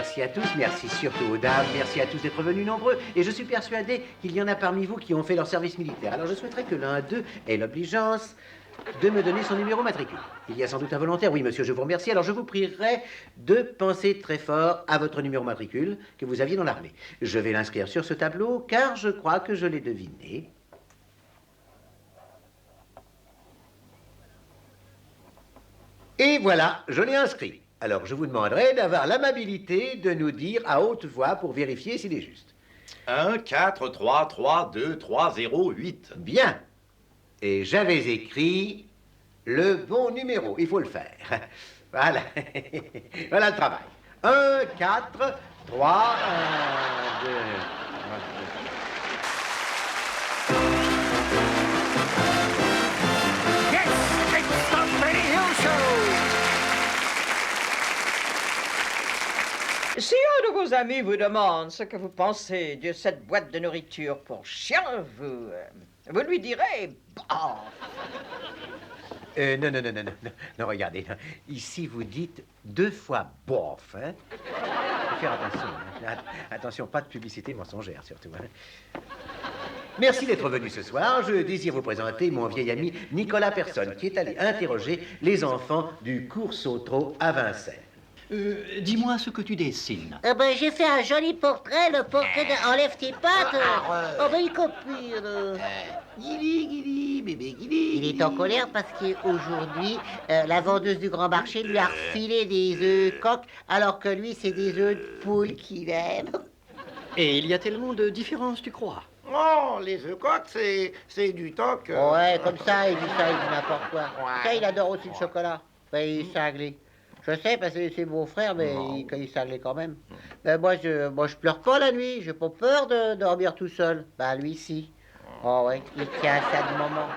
merci à tous, merci surtout aux dames, merci à tous d'être venus nombreux. Et je suis persuadé qu'il y en a parmi vous qui ont fait leur service militaire. Alors je souhaiterais que l'un d'eux ait l'obligeance de me donner son numéro matricule. Il y a sans doute un volontaire. Oui, monsieur, je vous remercie. Alors je vous prierai de penser très fort à votre numéro matricule que vous aviez dans l'armée. Je vais l'inscrire sur ce tableau, car je crois que je l'ai deviné. Et voilà, je l'ai inscrit. Alors, je vous demanderai d'avoir l'amabilité de nous dire à haute voix pour vérifier s'il est juste. 1, 4, 3, 3, 2, 3, 0, 8. Bien. Et j'avais écrit le bon numéro. Il faut le faire. Voilà. Voilà le travail. 1, 4, 3, 1, 2... Si un de vos amis vous demande ce que vous pensez de cette boîte de nourriture pour chien, vous lui direz « Bah !» Non, regardez. Non. Ici, vous dites 2 fois bof. Hein. Faut faire attention. Hein. Attention, pas de publicité mensongère, surtout. Hein. Merci d'être venu ce soir. Je désire vous présenter mon vieil ami Nicolas Personne, qui est allé interroger les enfants du cours Sautreau à Vincennes. Dis-moi ce que tu dessines. J'ai fait un joli portrait, le portrait de... Enlève tes pattes. Il copie. Guili, bébé Guili. Il est en colère parce qu'aujourd'hui, la vendeuse du grand marché lui a refilé des œufs coqs, alors que lui, c'est des œufs de poule qu'il aime. Et il y a tellement de différences, tu crois? Oh, les œufs coques, c'est du toc. Ouais, comme ça, il dit n'importe quoi. Ça, il adore aussi le chocolat. Il est cinglé. Je sais, parce que c'est mon frère, mais il est cinglé quand même. Mais moi, je pleure pas la nuit. J'ai pas peur de dormir tout seul. Lui, si. Oh, ouais, il tient à ça du moment.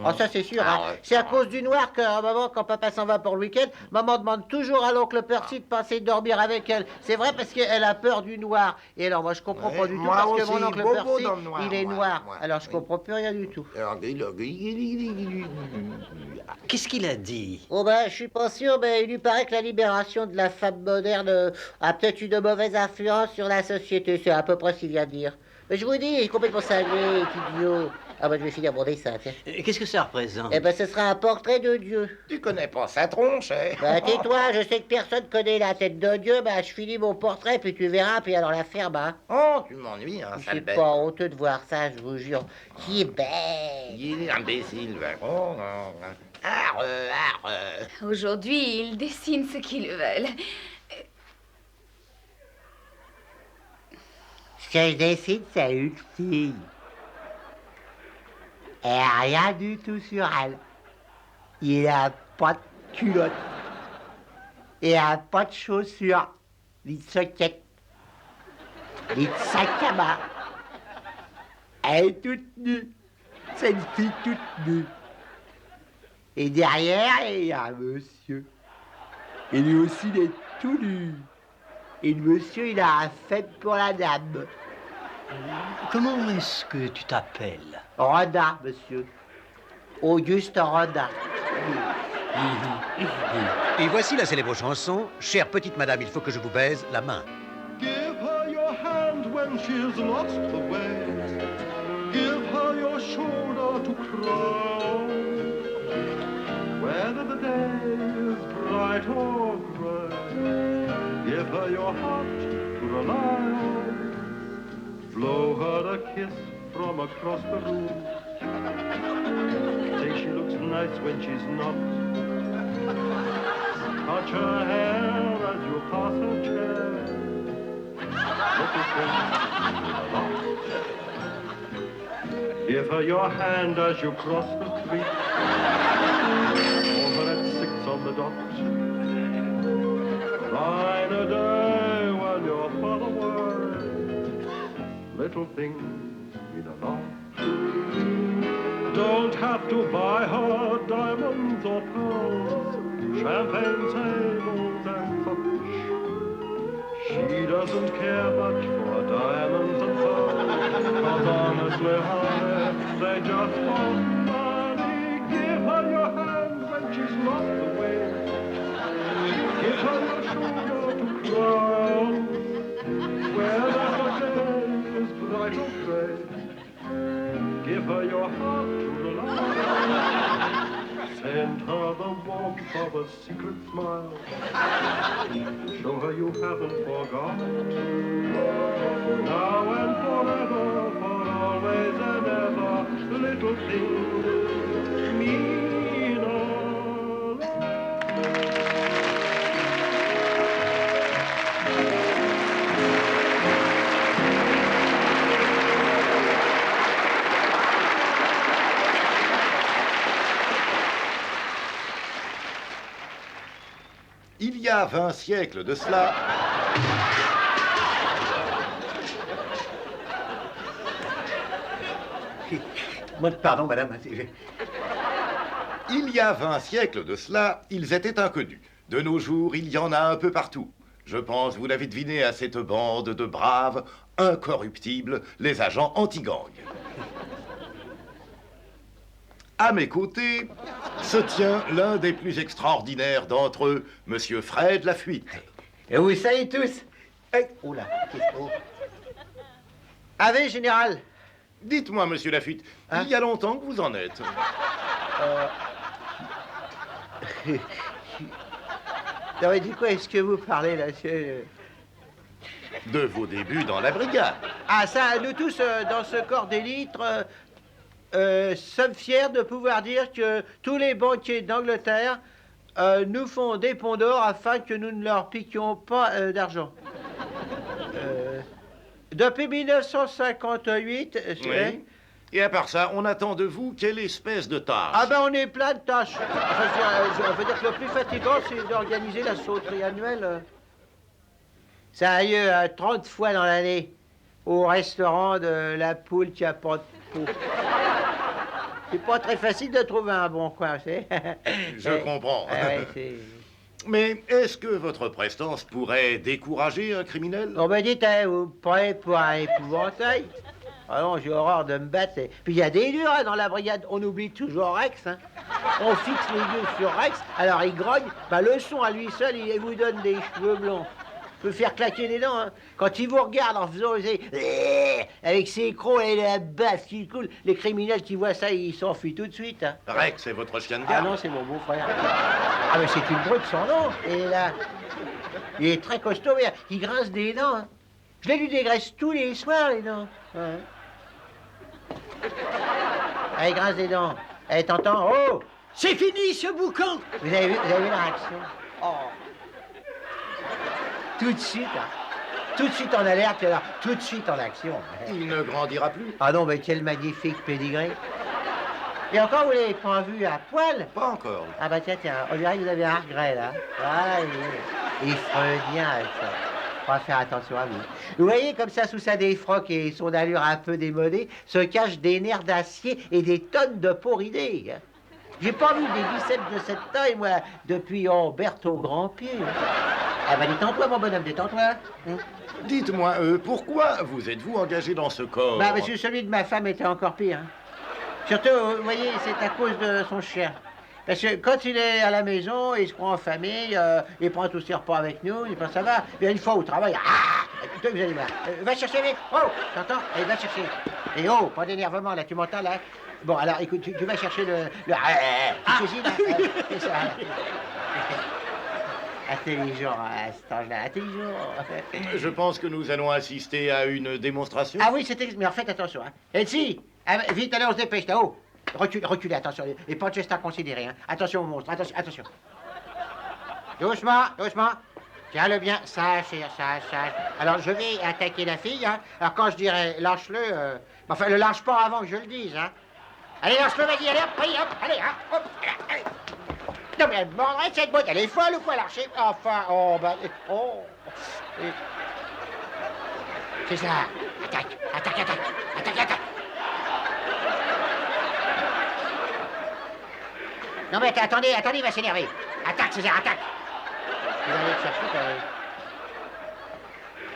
Oh, ça, c'est sûr. Hein. C'est à cause du noir qu'à un moment, quand papa s'en va pour le week-end, maman demande toujours à l'oncle Percy de passer dormir avec elle. C'est vrai parce qu'elle a peur du noir. Et alors, moi, je comprends pas du tout parce que mon oncle Percy, il est noir. Alors, je comprends plus rien du tout. Qu'est-ce qu'il a dit? Oh, je suis pas sûr, mais il lui paraît que la libération de la femme moderne a peut-être une mauvaise influence sur la société. C'est à peu près ce qu'il vient de dire. Mais je vous dis, il est complètement cinglé, idiot. Je vais finir mon dessin, tiens. Qu'est-ce que ça représente? Ce sera un portrait de Dieu. Tu connais pas sa tronche, hein? Tais-toi, je sais que personne connaît la tête de Dieu. Je finis mon portrait, puis tu verras, puis alors la ferme, hein. Oh, tu m'ennuies, hein, Je sale suis bête. pas honteux de voir ça, je vous jure. Qui est bête. Il est imbécile, oh, non. Aujourd'hui, ils dessinent ce qu'ils veulent. Ce que je dessine, c'est une fille. Elle a rien du tout sur elle. Il a pas de culotte. Il a pas de chaussures. Ni de soquettes. Ni de sac à main. Elle est toute nue. C'est une fille toute nue. Et derrière, il y a un monsieur. Et lui aussi, il est tout nu. Et le monsieur, il a un fait pour la dame. Comment est-ce que tu t'appelles? Rodin, monsieur. Auguste Rodin. Et voici la célèbre chanson. Chère petite madame, il faut que je vous baise la main. Give her your hand when she's lost the way. Give her your shoulder to cry on. Whether the day is bright or gray, give her your heart to rely on. Blow her a kiss from across the room. Say she looks nice when she's not. Touch her hair as you pass her chair. Little thing, give her your hand as you cross the street. Call her at 6 on the dot. Line a day when your father works. Little things mean a lot. Don't have to buy her diamonds or pearls, champagne tables and such. She doesn't care much for diamonds and pearls, 'cause honestly, honey, they just want money. Give her your hand when she's lost the way. Give her your shoulder to cry on. Give her your heart to rely. Send her the warmth of a secret smile. Show her you haven't forgot. Now and forever, for always and ever, little things mean a lot. Il y a 20 siècles de cela, Pardon, madame. il y a 20 siècles de cela, ils étaient inconnus. De nos jours, il y en a un peu partout. Je pense, vous l'avez deviné, à cette bande de braves, incorruptibles, les agents anti-gang. À mes côtés se tient l'un des plus extraordinaires d'entre eux, Monsieur Fred Lafuite. Et vous savez tous. Oh là, oh. Avez, général. Dites-moi, Monsieur Lafuite, Hein? il y a longtemps que vous en êtes. Non, mais du coup, est-ce que vous parlez, là, De vos débuts dans la brigade. Ah, ça, nous tous, dans ce corps d'élite, sommes fiers de pouvoir dire que tous les banquiers d'Angleterre nous font des ponts d'or afin que nous ne leur piquions pas d'argent. Depuis 1958, Oui. Et à part ça, on attend de vous quelle espèce de tâche? ah ben on est plein de tâches. Enfin, je veux dire que le plus fatigant, c'est d'organiser la sauterie annuelle. Ça a lieu 30 fois dans l'année au restaurant de la poule qui a pas de peau. C'est pas très facile de trouver un bon coin, c'est. Je comprends. Ouais, c'est... Mais est-ce que votre prestance pourrait décourager un criminel? On m'a dit, vous prêt pour un épouvantail? Ah non, j'ai horreur de me battre. Puis il y a des durs hein, dans la brigade. On oublie toujours Rex. Hein. On fixe les yeux sur Rex, alors il grogne. Bah, le son à lui seul, il vous donne des cheveux blonds. Peut faire claquer les dents. Hein. Quand il vous regarde en faisant avec ses crocs et la baffe qui coule, les criminels qui voient ça, ils s'enfuient tout de suite. Hein. Rex, c'est votre chien de Ah garde. non, c'est mon beau-frère. Ah mais c'est une brute sans nom. Et là, il est très costaud, mais il grince des dents. Hein. Je lui dégraisse tous les soirs, les dents. Ouais. Ah, il grince des dents. Eh, t'entends? Oh! C'est fini ce boucan! Vous avez vu la réaction? Oh! Tout de suite, hein. Tout de suite en alerte, alors tout de suite en action. Il ne grandira plus. Ah non, mais quel magnifique pédigré. Et encore, vous l'avez pas vu à poil? Pas encore. Ah bah tiens, on dirait que vous avez un regret, là. Ah, il freudien avec ça. On va faire attention à vous. Vous voyez, comme ça, sous sa défroque et son allure un peu démodée, se cachent des nerfs d'acier et des tonnes de peau ridée. Hein. J'ai pas vu des biceps de cette taille, moi, depuis Berthaud Grand-Pied. Ah bah détends-toi, mon bonhomme, détends-toi. Hein. Dites-moi, pourquoi vous êtes-vous engagé dans ce corps? Bah, parce que celui de ma femme était encore pire. Hein. Surtout, vous voyez, c'est à cause de son chien. Parce que quand il est à la maison, il se prend en famille, il prend tous ses repas avec nous, il pense ça va. Mais une fois au travail, toi, vous allez voir. Va chercher vite. Oh, t'entends? Allez, va chercher. Et oh, pas d'énervement, là, tu m'entends, là? Bon, alors, écoute, tu vas chercher tu cuisines, c'est ça. Intelligent, à cet âge-là, intelligent. Je pense que nous allons assister à une démonstration. Ah oui, c'était... Mais en fait, attention, hein. Elsie, vite, allez, on se dépêche, là, haut. Reculez, attention, et pas de geste inconsidéré, hein. Attention au monstre, attention. Doucement. Tiens-le bien, sage. Alors, je vais attaquer la fille, hein. Alors, quand je dirai lâche-le, enfin, le lâche pas avant que je le dise, hein. Allez, lâche-le, vas-y, allez, hop, allez, hop, allez. Non, mais elle mordrait cette boîte, elle est folle ou quoi, lâcher? Enfin, C'est ça. Attaque. Non, mais attendez, il va s'énerver. Attaque, César, attaque. Vous allez le chercher,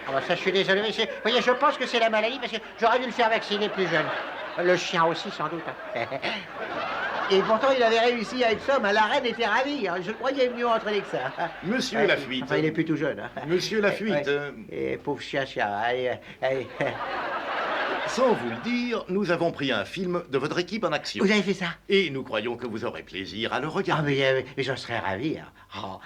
Ah bah ça, je suis désolé, mais vous voyez, je pense que c'est la maladie, parce que j'aurais dû le faire vacciner plus jeune. Le chien aussi, sans doute. Hein. Et pourtant, il avait réussi avec ça, mais la reine était ravie. Hein. Je le croyais mieux entraîné que ça. Monsieur Lafuite. Enfin, il est plus tout jeune. Hein. Monsieur Lafuite. Et pauvre chien. Allez. Sans vous le dire, nous avons pris un film de votre équipe en action. Vous avez fait ça? Et nous croyons que vous aurez plaisir à le Ah, regarder. mais j'en serais ravi. Hein. Oh,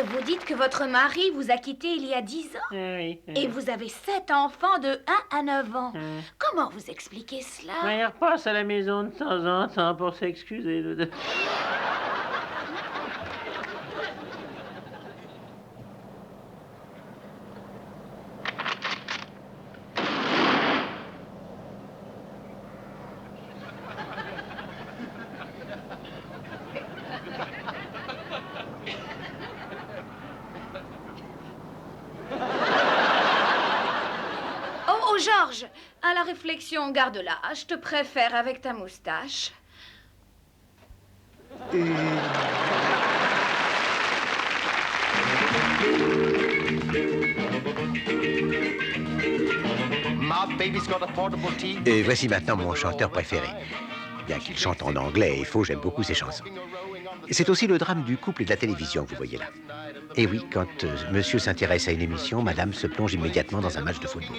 Vous dites que votre mari vous a quitté il y a 10 ans? Oui. Et vous avez 7 enfants de 1 à 9 ans. Comment vous expliquez cela? Il repasse à la maison de temps en temps pour s'excuser. Oh, Georges, à la réflexion, garde-la. Je te préfère avec ta moustache. Et voici maintenant mon chanteur préféré. Bien qu'il chante en anglais et faux, j'aime beaucoup ses chansons. C'est aussi le drame du couple et de la télévision que vous voyez là. Et oui, quand monsieur s'intéresse à une émission, madame se plonge immédiatement dans un match de football.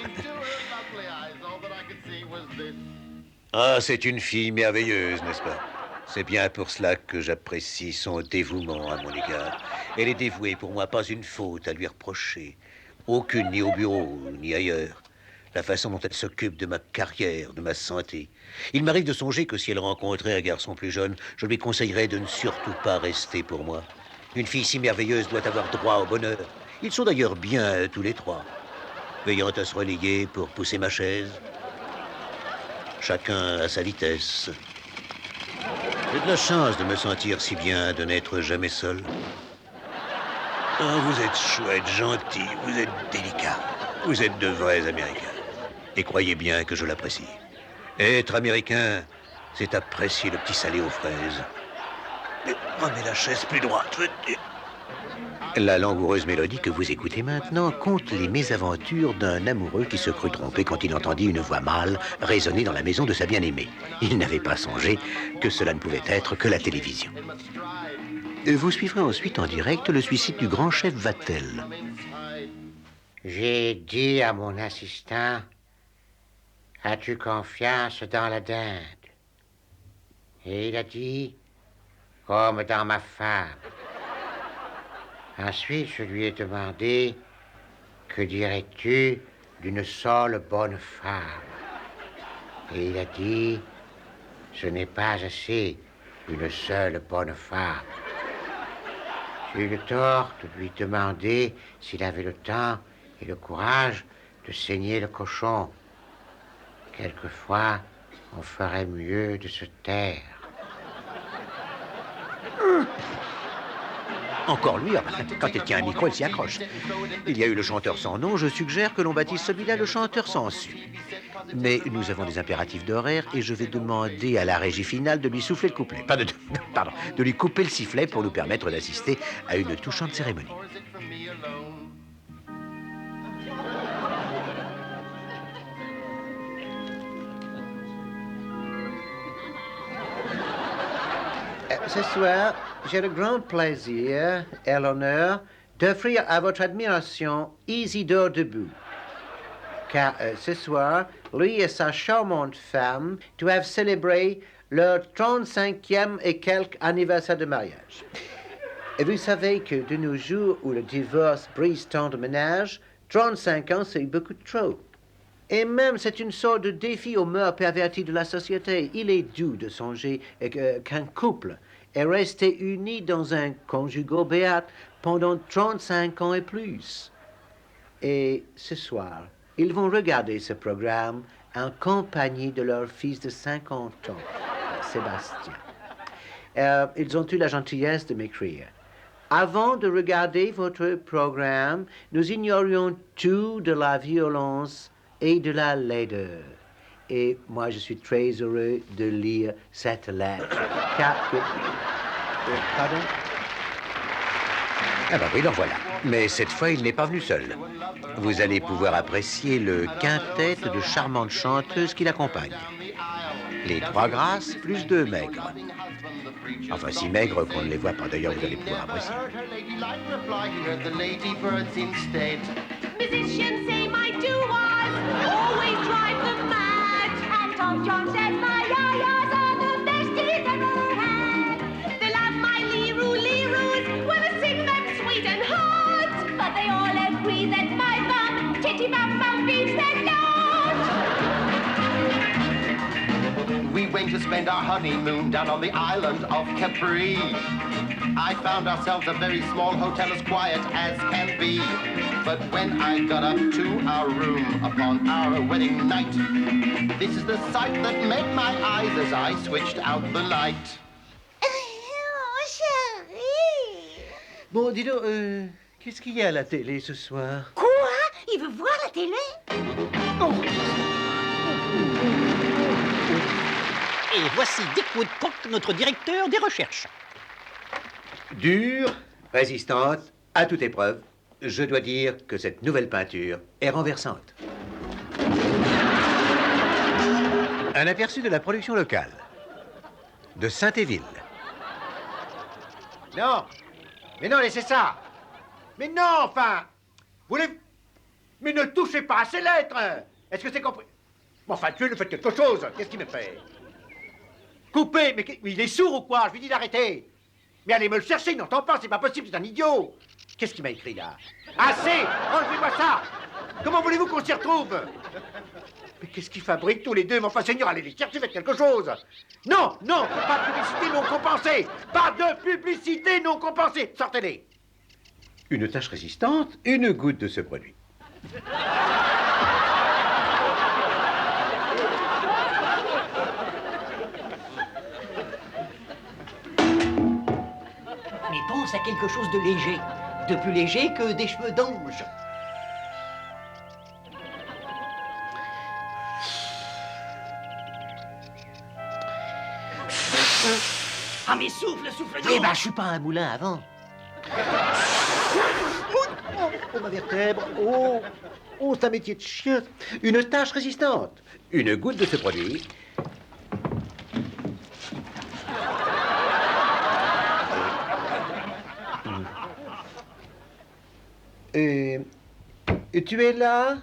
Ah, c'est une fille merveilleuse, n'est-ce pas? C'est bien pour cela que j'apprécie son dévouement à mon égard. Elle est dévouée pour moi, pas une faute à lui reprocher. Aucune, ni au bureau, ni ailleurs. La façon dont elle s'occupe de ma carrière, de ma santé. Il m'arrive de songer que si elle rencontrait un garçon plus jeune, je lui conseillerais de ne surtout pas rester pour moi. Une fille si merveilleuse doit avoir droit au bonheur. Ils sont d'ailleurs bien tous les trois, veillant à se relayer pour pousser ma chaise. Chacun à sa vitesse. J'ai de la chance de me sentir si bien, de n'être jamais seul. Oh, vous êtes chouettes, gentils, vous êtes délicats. Vous êtes de vrais Américains. Et croyez bien que je l'apprécie. Être américain, c'est apprécier le petit salé aux fraises. Mais prenez la chaise plus droite. La langoureuse mélodie que vous écoutez maintenant conte les mésaventures d'un amoureux qui se crut trompé quand il entendit une voix mâle résonner dans la maison de sa bien-aimée. Il n'avait pas songé que cela ne pouvait être que la télévision. Vous suivrez ensuite en direct le suicide du grand chef Vatel. J'ai dit à mon assistant, as-tu confiance dans la dinde? Et il a dit, comme dans ma femme. Ensuite, je lui ai demandé, que dirais-tu d'une seule bonne femme? Et il a dit, ce n'est pas assez, une seule bonne femme. J'ai eu le tort de lui demander s'il avait le temps et le courage de saigner le cochon. Quelquefois, on ferait mieux de se taire. Encore lui, quand il tient un micro, il s'y accroche. Il y a eu le chanteur sans nom, je suggère que l'on baptise celui-là le chanteur sans su. Mais nous avons des impératifs d'horaire et je vais demander à la régie finale de lui souffler le couplet. De lui couper le sifflet pour nous permettre d'assister à une touchante cérémonie. Ce soir, j'ai le grand plaisir et l'honneur d'offrir à votre admiration Isidore Debout. Car ce soir, lui et sa charmante femme doivent célébrer leur 35e et quelques anniversaire de mariage. Et vous savez que de nos jours où le divorce brise tant de ménages, 35 ans, c'est beaucoup trop. Et même, c'est une sorte de défi aux mœurs perverties de la société. Il est doux de songer qu'un couple est resté uni dans un conjugal béat pendant 35 ans et plus. Et ce soir, ils vont regarder ce programme en compagnie de leur fils de 50 ans, Sébastien. Ils ont eu la gentillesse de m'écrire. Avant de regarder votre programme, nous ignorions tout de la violence et de la laideur. Et moi, je suis très heureux de lire cette lettre. Pardon? Ah ben oui, donc voilà. Mais cette fois, il n'est pas venu seul. Vous allez pouvoir apprécier le quintet de charmantes chanteuses qui l'accompagnent. Les trois grasses plus deux maigres. Enfin, si maigres qu'on ne les voit pas. D'ailleurs, vous allez pouvoir apprécier. Musicians say my doo-wahs always drive them mad. And Tom John says my yayas are the best he's ever had. They love my leeroos when I sing them sweet and hard. But they all agree that my bum, titty bum bum beats their note. We went to spend our honeymoon down on the island of Capri. I found ourselves a very small hotel as quiet as can be. But when I got up to our room upon our wedding night, this is the sight that met my eyes as I switched out the light. Oh, chérie. Bon, dis donc, qu'est-ce qu'il y a à la télé ce soir? Quoi? Il veut voir la télé? Oh. Et voici Dick Woodcock, notre directeur des recherches. Dure, résistante, à toute épreuve, je dois dire que cette nouvelle peinture est renversante. Un aperçu de la production locale, de Saint-Éville. Non, mais non, laissez ça. Mais non, enfin, vous les... Mais ne touchez pas à ces lettres. Est-ce que c'est compris? Bon, enfin, tuez-le, faites quelque chose. Qu'est-ce qu'il me fait? Coupez, mais il est sourd ou quoi? Je lui dis d'arrêter. Mais allez me le chercher, il n'entend pas, c'est pas possible, c'est un idiot. Qu'est-ce qu'il m'a écrit là? Assez! Enlevez-moi ça! Comment voulez-vous qu'on s'y retrouve? Mais qu'est-ce qu'ils fabriquent tous les deux? Mais enfin, Seigneur, allez les chercher, faites quelque chose. Non, non, pas de publicité non compensée. Pas de publicité non compensée. Sortez-les. Une tache résistante, une goutte de ce produit. Mais pense à quelque chose de léger. De plus léger que des cheveux d'ange. Ah mais souffle donc. Eh ben, je suis pas un moulin avant. Oh, ma vertèbre. Oh, c'est un métier de chien. Une tache résistante. Une goutte de ce produit. Et tu es là?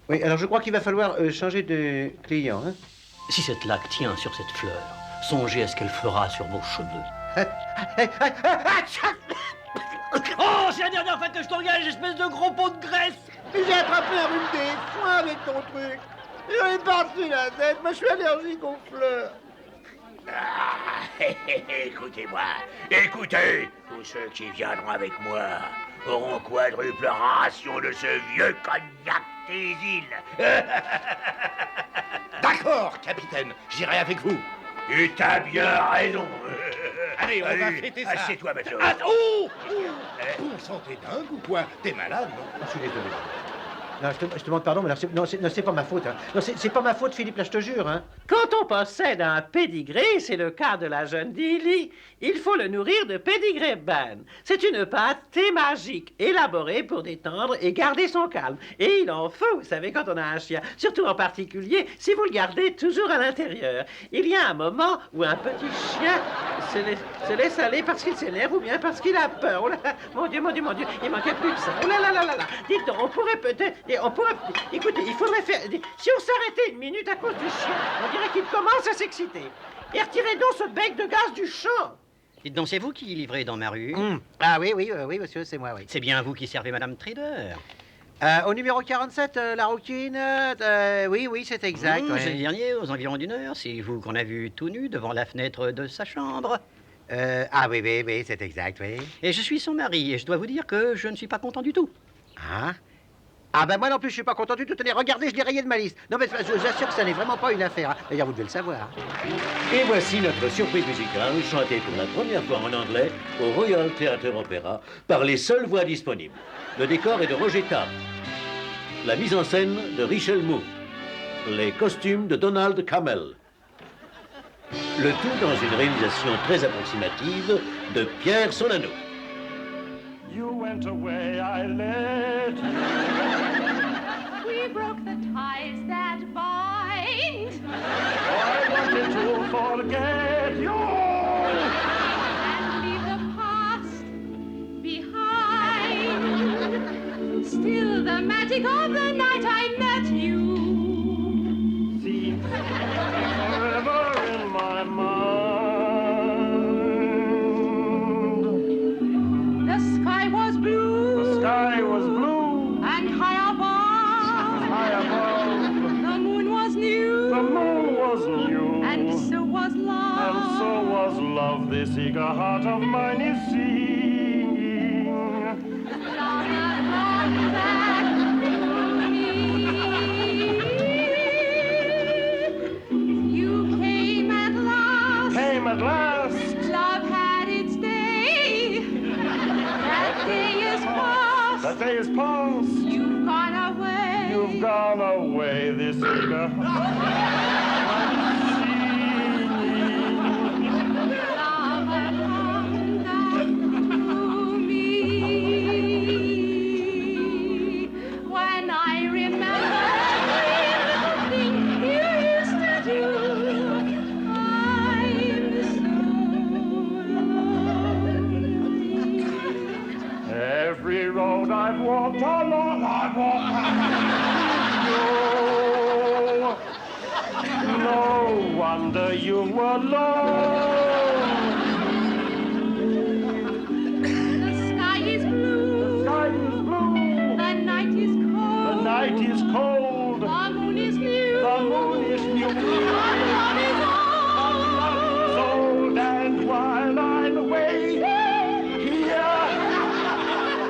Oui, alors je crois qu'il va falloir changer de client. Hein? Si cette laque tient sur cette fleur, songez à ce qu'elle fera sur vos cheveux. Oh, c'est la dernière fois que je t'engage, espèce de gros pot de graisse! J'ai attrapé un rhume des foins avec ton truc. J'en ai parti la tête, moi je suis allergique aux fleurs. Écoutez-moi, écoutez, tous ceux qui viendront avec moi auront quadruple ration de ce vieux cognac des îles. D'accord, capitaine, j'irai avec vous. Et t'as bien raison. Allez, on va fêter ça. Assieds-toi, matelot. Bon sang, t'es dingue ou quoi? T'es malade, non? Je suis désolé. Non, je te demande pardon, mais alors, c'est pas ma faute. Hein. Non, c'est pas ma faute, Philippe, là, je te jure. Hein. Quand on possède un pédigré, c'est le cas de la jeune Dilly, il faut le nourrir de pédigré ban. C'est une pâte magique, élaborée pour détendre et garder son calme. Et il en faut, vous savez, quand on a un chien. Surtout en particulier, si vous le gardez toujours à l'intérieur. Il y a un moment où un petit chien se laisse aller parce qu'il s'énerve ou bien parce qu'il a peur. Oh là là, mon Dieu, il manquait plus que ça. Oh là là là là là. Dites donc, on pourrait peut-être... Écoutez, il faudrait faire... Si on s'arrêtait une minute à cause du chien, on dirait qu'il commence à s'exciter. Et retirez donc ce bec de gaz du champ. Dites donc, c'est vous qui livrez dans ma rue? Ah oui, monsieur, c'est moi, oui. C'est bien vous qui servez Madame Trader? Au numéro 47, la rouquine, oui, c'est exact. ouais. Jeudi dernier, aux environs d'une heure, c'est vous qu'on a vu tout nu devant la fenêtre de sa chambre. Ah oui, c'est exact, oui. Et je suis son mari, et je dois vous dire que je ne suis pas content du tout. Ah ben moi non plus, je suis pas content du tout. Tenez, regardez, je l'ai rayé de ma liste. Non mais j'assure que ça n'est vraiment pas une affaire. Hein. D'ailleurs, vous devez le savoir. Et voici notre surprise musicale, chantée pour la première fois en anglais au Royal Theatre Opera par les seules voix disponibles. Le décor est de Roger Tapp. La mise en scène de Richel Moore. Les costumes de Donald Cammell. Le tout dans une réalisation très approximative de Pierre Solano. You went away, I let you. We broke the ties that bind. I wanted to forget you. And leave the past behind. Still the magic of the night I met you. Seems forever in my mind. The sky was blue. The sky was blue. And high above. High above. The moon was new. The moon was new. And so was love. And so was love. This eager heart of mine is singing. Love that brought back to me. You came at last. Came at last. Love had its day. That day is past. That day is past. You've gone away. You've gone away. This eager Love had come back to me. When I remember every little thing you used to do, I'm so lonely. every road I've walked along, I've walked you. No wonder you were alone. The sky is blue. The sky is blue. The night is cold. The night night is cold. The moon is new. The moon is new. Love is old. And while I'm away here,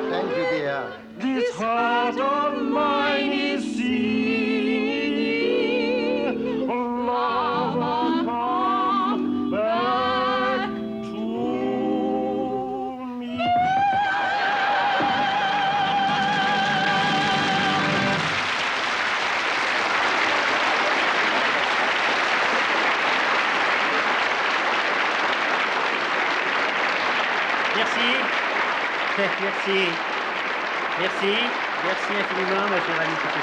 Thank you, dear. this heart of mine is singing. Lover, come back to me. Merci. Merci. Merci. Merci infiniment, ma chère amie Petit.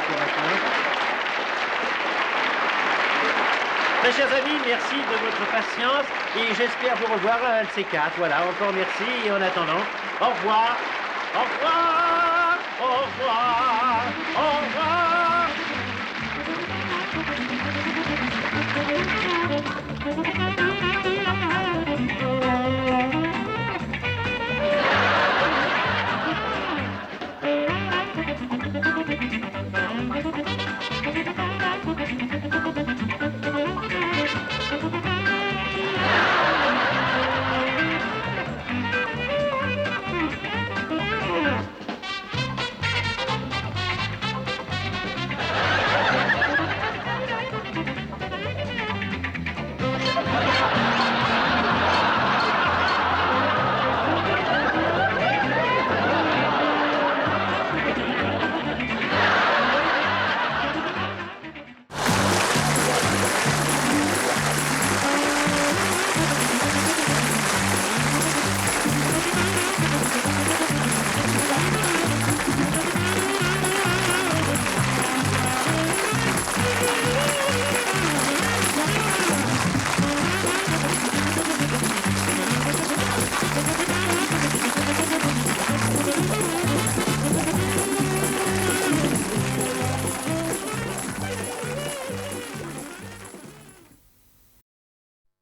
Mes chers amis, merci de votre patience et j'espère vous revoir un de ces quatre. Voilà, encore merci et en attendant, au revoir. Au revoir. Au revoir.